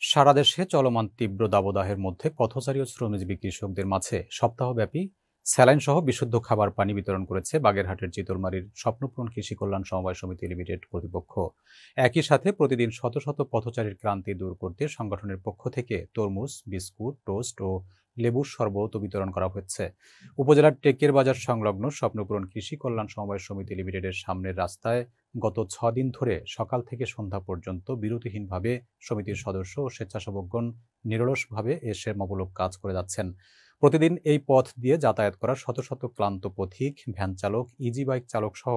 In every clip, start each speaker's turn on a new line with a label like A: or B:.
A: সারা দেশে চলমান তীব্র দাবদাহের মধ্যে পথচারী ও শ্রমজীবী কৃষকদের মাঝে সপ্তাহব্যাপী স্যালাইন সহ বিশুদ্ধ খাবার পানি বিতরণ করেছে বাগেরহাটের চিতলমারীর স্বপ্নপূরণ কৃষি কল্যাণ সমবায় সমিতি লিমিটেড কর্তৃপক্ষ। একই সাথে প্রতিদিন শত শত পথচারীর ক্লান্তি দূর করতে সংগঠনের পক্ষ থেকে তরমুজ, বিস্কুট, টোস্ট ও লেবুর শরবত বিতরণ করা হচ্ছে। উপজেলার টেকের বাজার সংলগ্ন স্বপ্নপূরণ কৃষি কল্যাণ সমবায় সমিতি লিমিটেডের সামনের রাস্তায় গত ৬ দিন ধরে সকাল থেকে সন্ধ্যা পর্যন্ত বিরতিহীনভাবে সমিতির সদস্য ও স্বেচ্ছাসেবকগণ নিরলসভাবে এ সেবামূলক কাজ করে যাচ্ছেন। প্রতিদিন এই পথ দিয়ে যাতায়াত করা শত শত ক্লান্ত পথিক, ভ্যান চালক, ইজি বাইক চালক সহ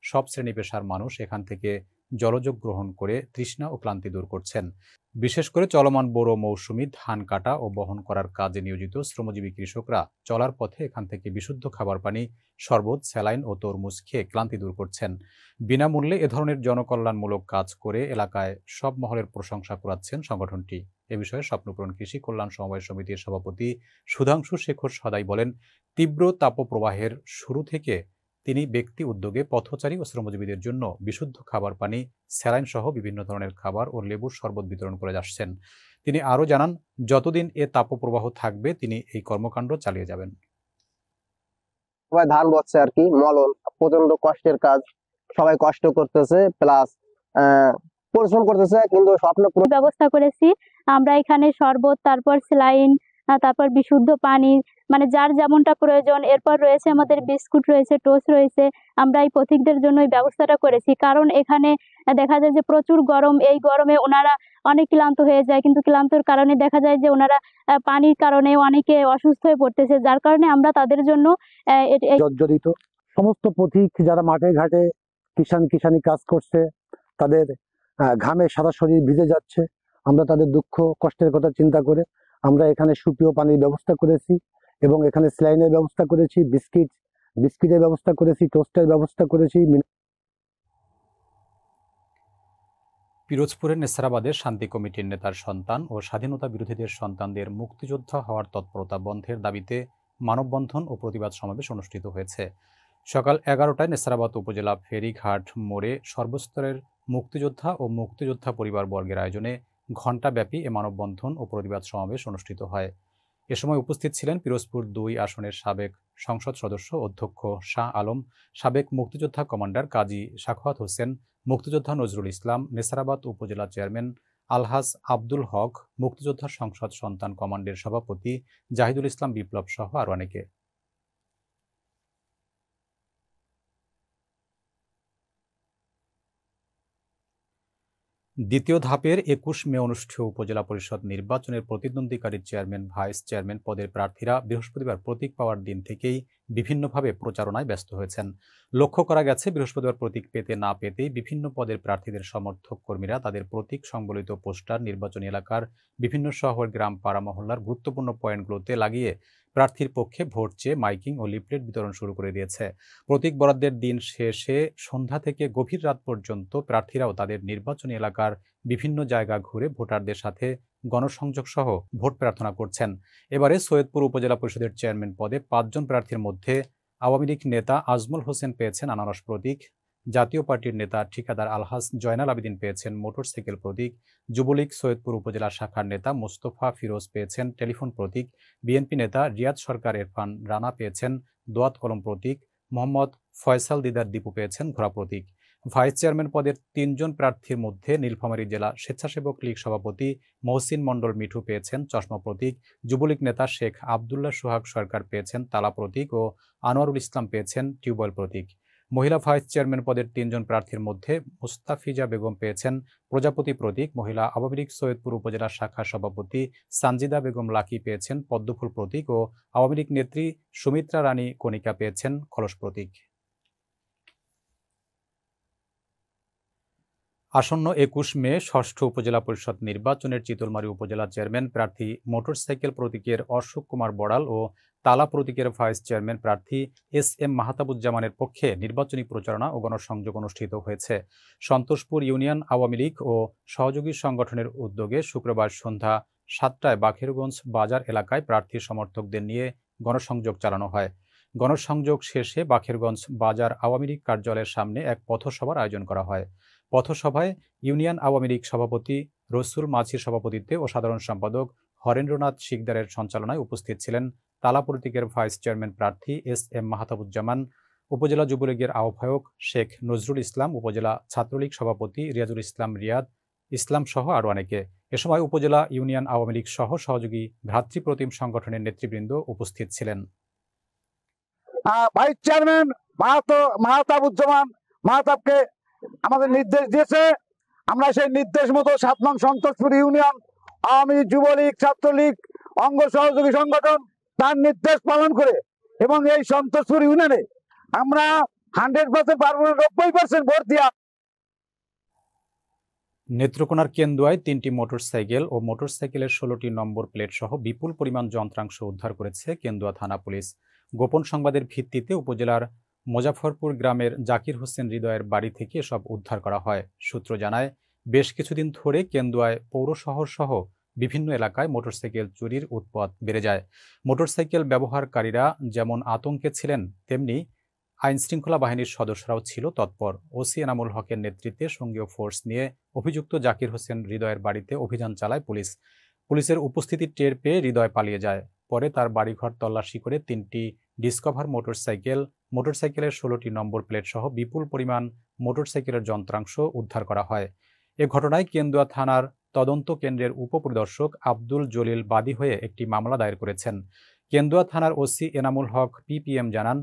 A: সব শ্রেণী পেশার মানুষ এখান থেকে জলযোগ গ্রহণ করে তৃষ্ণা ও ক্লান্তি দূর করছেন। বিশেষ করে চলমান বোরো মৌসুমি ধান কাটা ও বহন করার কাজে নিয়োজিত শ্রমজীবী কৃষকরা চলার পথে এখান থেকে বিশুদ্ধ খাবার পানি, শরবত, স্যালাইন ও তরমুজ খেয়ে ক্লান্তি দূর করছেন। বিনামূল্যে এ ধরনের জনকল্যাণমূলক কাজ করে এলাকায় সব মহলের প্রশংসা কুড়াচ্ছেন সংগঠনটি। এ বিষয়ে স্বপ্নপূরণ কৃষি কল্যাণ সমবায় সমিতির সভাপতি সুধাংশু শেখর সদাই বলেন, তীব্র তাপপ্রবাহের শুরু থেকে তিনি ব্যক্তি উদ্যোগে পথচারী ও শ্রমজীবীদের জন্য বিশুদ্ধ খাবার পানি, স্যালাইন সহ বিভিন্ন ধরনের খাবার ও লেবুর শরবত বিতরণ করে আসছেন। তিনি আরও জানান, যতদিন এ তাপপ্রবাহ থাকবে তিনি এই কর্মকাণ্ড চালিয়ে যাবেন।
B: সবাই ধান বচ্ছে আর কি, মলন প্রচন্ড কষ্টের কাজ, সবাই কষ্ট করতেছে প্লাস পরিশ্রম করতেছে, কিন্তু স্বপ্ন
C: ব্যবস্থা করেছি আমরা এখানে শরবত, তারপর স্যালাইন, তারপর বিশুদ্ধ পানি, মানে যার যেমনটা প্রয়োজন। এরপর রয়েছে আমাদের বিস্কুট, রয়েছে টোস্ট রয়েছে। আমরা এই পথিকদের জন্য এই ব্যবস্থাটা করেছি, কারণ এখানে দেখা যায় যে প্রচুর গরম। এই গরমে ওনারা অনেক ক্লান্ত হয়ে যায়, কিন্তু ক্লান্তর কারণে দেখা যায় যে ওনারা পানির কারণে অনেকে অসুস্থ হয়ে পড়তেছে, যার কারণে আমরা তাদের জন্য
D: জর্জরিত সমস্ত পথিক যারা মাঠে ঘাটে কিষানি কাজ করছে, তাদের ঘামে সারা শরীর ভিজে যাচ্ছে। আমরা তাদের দুঃখ কষ্টের কথা চিন্তা করে আমরা এখানে সুপেয় পানির ব্যবস্থা করেছি এবং এখানে স্যালাইনের ব্যবস্থা করেছি, বিস্কিটের ব্যবস্থা করেছি, টোস্টের ব্যবস্থা করেছি।
A: পিরোজপুরের নেসারাবাদের শান্তি কমিটির নেতার সন্তান ও স্বাধীনতা বিরোধীদের সন্তানদের মুক্তিযোদ্ধা হওয়ার তৎপরতা বন্ধের দাবিতে মানববন্ধন ও প্রতিবাদ সমাবেশ অনুষ্ঠিত হয়েছে। সকাল ১১টায় নেসারাবাদ উপজেলা ফেরিঘাট মোড়ে সর্বস্তরের মুক্তিযোদ্ধা ও মুক্তিযোদ্ধা পরিবারবর্গের আয়োজনে ঘণ্টাব্যাপী এ মানববন্ধন ও প্রতিবাদ সমাবেশ অনুষ্ঠিত হয়। এ সময় উপস্থিত ছিলেন পিরোজপুর ২ আসনের সাবেক সংসদ সদস্য অধ্যক্ষ শাহ আলম, সাবেক মুক্তিযোদ্ধা কমান্ডার কাজী সাখাওয়াত হোসেন, মুক্তিযোদ্ধা নজরুল ইসলাম, নেসারাবাদ উপজেলা চেয়ারম্যান আলহাজ আব্দুল হক, মুক্তিযোদ্ধা সংসদ সন্তান কমান্ডের সভাপতি জাহিদুল ইসলাম বিপ্লব সহ আরও অনেকে। দ্বিতীয় ধাপের ২১ মে অনুষ্ঠেয় উপজেলা পরিষদ নির্বাচনের প্রতিদ্বন্দ্বীকারী চেয়ারম্যান, ভাইস চেয়ারম্যান পদের প্রার্থীরা বৃহস্পতিবার প্রতীক পাওয়ার দিন থেকেই বিভিন্নভাবে প্রচারণায় ব্যস্ত হয়েছেন। লক্ষ্য করা গেছে, বৃহস্পতিবার প্রতীক পেতে না পেতেই বিভিন্ন পদের প্রার্থীদের সমর্থক কর্মীরা তাদের প্রতীক সংবলিত পোস্টার নির্বাচনী এলাকার বিভিন্ন শহর, গ্রাম, পাড়া, মহল্লার গুরুত্বপূর্ণ পয়েন্টগুলোতে লাগিয়ে প্রার্থীর পক্ষে ভোট চেয়ে মাইকিং ও লিফলেট বিতরণ শুরু করে দিয়েছে। প্রতীক বরাদ্দের দিন শেষে সন্ধ্যা থেকে গভীর রাত পর্যন্ত প্রার্থীরাও তাদের নির্বাচনী এলাকার বিভিন্ন জায়গা ঘুরে ভোটারদের সাথে গণসংযোগ সহ ভোট প্রার্থনা করছেন। এবারে সৈয়দপুর উপজেলা পরিষদের চেয়ারম্যান পদে ৫ জন প্রার্থীর মধ্যে আওয়ামী লীগ নেতা আজমল হোসেন পেয়েছেন আনারস প্রতীক, জাতীয় পার্টির নেতা ঠিকাদার আলহাজ জয়নাল আবেদিন পেয়েছেন মোটরসাইকেল প্রতীক, যুবলীগ সৈয়দপুর উপজেলা শাখার নেতা মোস্তফা ফিরোজ পেয়েছেন টেলিফোন প্রতীক, বিএনপি নেতা রিয়াদ সরকার এরফান রানা পেয়েছেন দোয়াত কলম প্রতীক, মোহাম্মদ ফয়সাল দিদার দীপু পেয়েছেন ঘোড়া প্রতীক। ভাইস চেয়ারম্যান পদের ৩ জন প্রার্থীর মধ্যে নীলফামারী জেলা স্বেচ্ছাসেবক লীগ সভাপতি মহসিন মণ্ডল মিঠু পেয়েছেন চশমা প্রতীক, যুবলীগ নেতা শেখ আবদুল্লাহ সোহাগ সরকার পেয়েছেন তালা প্রতীক ও আনোয়ারুল ইসলাম পেয়েছেন টিউবওয়েল প্রতীক। মহিলা ভাইস চেয়ারম্যান পদের ৩ জন প্রার্থীর মধ্যে মুস্তাফিজা বেগম পেয়েছেন প্রজাপতি প্রতীক, মহিলা আওয়ামী লীগ সৈয়দপুর উপজেলা শাখার সভাপতি সানজিদা বেগম লাকি পেয়েছেন পদ্মফুল প্রতীক ও আওয়ামী লীগ নেত্রী সুমিত্রা রানী কণিকা পেয়েছেন খলস প্রতীক। আসন্ন ২১ মে ষষ্ঠ উপজেলা পরিষদ নির্বাচনের চিতলমারী উপজেলা চেয়ারম্যান প্রার্থী মোটরসাইকেল প্রতীকের অশোক কুমার বড়াল ও তালা প্রতীকের ভাইস চেয়ারম্যান প্রার্থী এস.এম. মাহতাবুজ্জামানের পক্ষে নির্বাচনী প্রচারণা ও গণসংযোগ অনুষ্ঠিত হয়েছে। সন্তোষপুর ইউনিয়ন আওয়ামী লীগ ও সহযোগী সংগঠনের উদ্যোগে শুক্রবার সন্ধ্যা ৭টায় বাখেরগঞ্জ বাজার এলাকায় প্রার্থী সমর্থকদের নিয়ে গণসংযোগ চালানো হয়। গণসংযোগ শেষে বাখেরগঞ্জ বাজার আওয়ামী লীগ কার্যালয়ের সামনে এক পথসভার আয়োজন করা হয়। পথসভায় ইউনিয়ন আওয়ামী লীগ সভাপতি রসুল মাঝির সভাপতিত্বে ও সাধারণ সম্পাদক হরেন্দ্রনাথ শিকদারের সঞ্চালনায় উপস্থিত ছিলেন তালা প্রতীকের ভাইস চেয়ারম্যান প্রার্থী এস.এম. মাহতাবুজ্জামান, উপজেলা যুবলীগের আহ্বায়ক শেখ নজরুল ইসলাম, উপজেলা ছাত্রলীগ সভাপতি রিয়াজুল ইসলাম রিয়াদ ইসলাম সহ আরও অনেকে। এ সময় উপজেলা ইউনিয়ন আওয়ামী লীগ সহ সহযোগী ভ্রাতৃপ্রতিম সংগঠনের নেতৃবৃন্দ উপস্থিত ছিলেন।
E: ভাইস চেয়ারম্যান মাহতাবুজ্জামান মাহতাবকে আমাদের নির্দেশ দিয়েছে, আমরা সেই নির্দেশ মতো 7 নং সন্তোষপুর ইউনিয়ন আওয়ামী লীগ, যুবলীগ, ছাত্রলীগ, অঙ্গ সহযোগী সংগঠন তার নির্দেশ পালন করে এবং এই সন্তোষপুর ইউনিয়নে আমরা 100% পারবো না, 90% ভোট দিয়া।
A: নেত্রকোনার কেন্দুয়ায় 3টি মোটরসাইকেল ও মোটরসাইকেলের 16টি নম্বর প্লেট সহ বিপুল পরিমাণ যন্ত্রাংশ উদ্ধার করেছে কেন্দুয়া থানা পুলিশ। গোপন সংবাদের ভিত্তিতে উপজেলার মোজাফরপুর গ্রামের জাকির হোসেন হৃদয়ের বাড়ি থেকে এসব উদ্ধার করা হয়। সূত্র জানায়, বেশ কিছুদিন ধরে কেন্দুয়ায় পৌর শহর সহ বিভিন্ন এলাকায় মোটরসাইকেল চুরির উৎপাত বেড়ে যায়। মোটরসাইকেল ব্যবহারকারীরা যেমন আতঙ্কে ছিলেন, তেমনি আইনশৃঙ্খলা বাহিনীর সদস্যরাও ছিল তৎপর। ওসি এনামুল হকের নেতৃত্বে সঙ্গীয় ফোর্স নিয়ে অভিযুক্ত জাকির হোসেন হৃদয়ের বাড়িতে অভিযান চালায় পুলিশ। পুলিশের উপস্থিতি টের পেয়ে হৃদয় পালিয়ে যায়। পরে তার বাড়িঘর তল্লাশি করে 3টি ডিসকভার মোটরসাইকেলের 16টি নম্বর প্লেট সহ বিপুল পরিমাণ মোটরসাইকেলের যন্ত্রাংশ উদ্ধার করা হয়। এ ঘটনায় কেন্দুয়া থানার তদন্ত কেন্দ্রের উপপরিদর্শক আব্দুল জলিল বাদী হয়ে একটি মামলা দায়ের করেছেন। কেন্দুয়া থানার ওসি এনামুল হক পিপিএম জানান,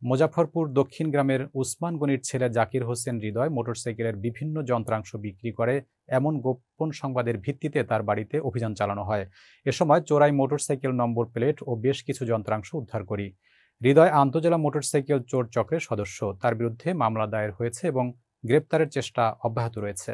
A: মুজাফফরপুর দক্ষিণ গ্রামের উসমান গনির ছেলে জাকির হোসেন হৃদয় মোটরসাইকেলের বিভিন্ন যন্ত্রাংশ বিক্রি করে, এমন গোপন সংবাদের ভিত্তিতে তার বাড়িতে অভিযান চালানো হয়। এ সময় চোরাই মোটরসাইকেল নম্বর প্লেট ও বেশ কিছু যন্ত্রাংশ উদ্ধার করি। হৃদয় আন্তজেলা মোটরসাইকেল চোর চক্রের সদস্য, তার বিরুদ্ধে মামলা দায়ের হয়েছে এবং গ্রেপ্তারের চেষ্টা অব্যাহত রয়েছে।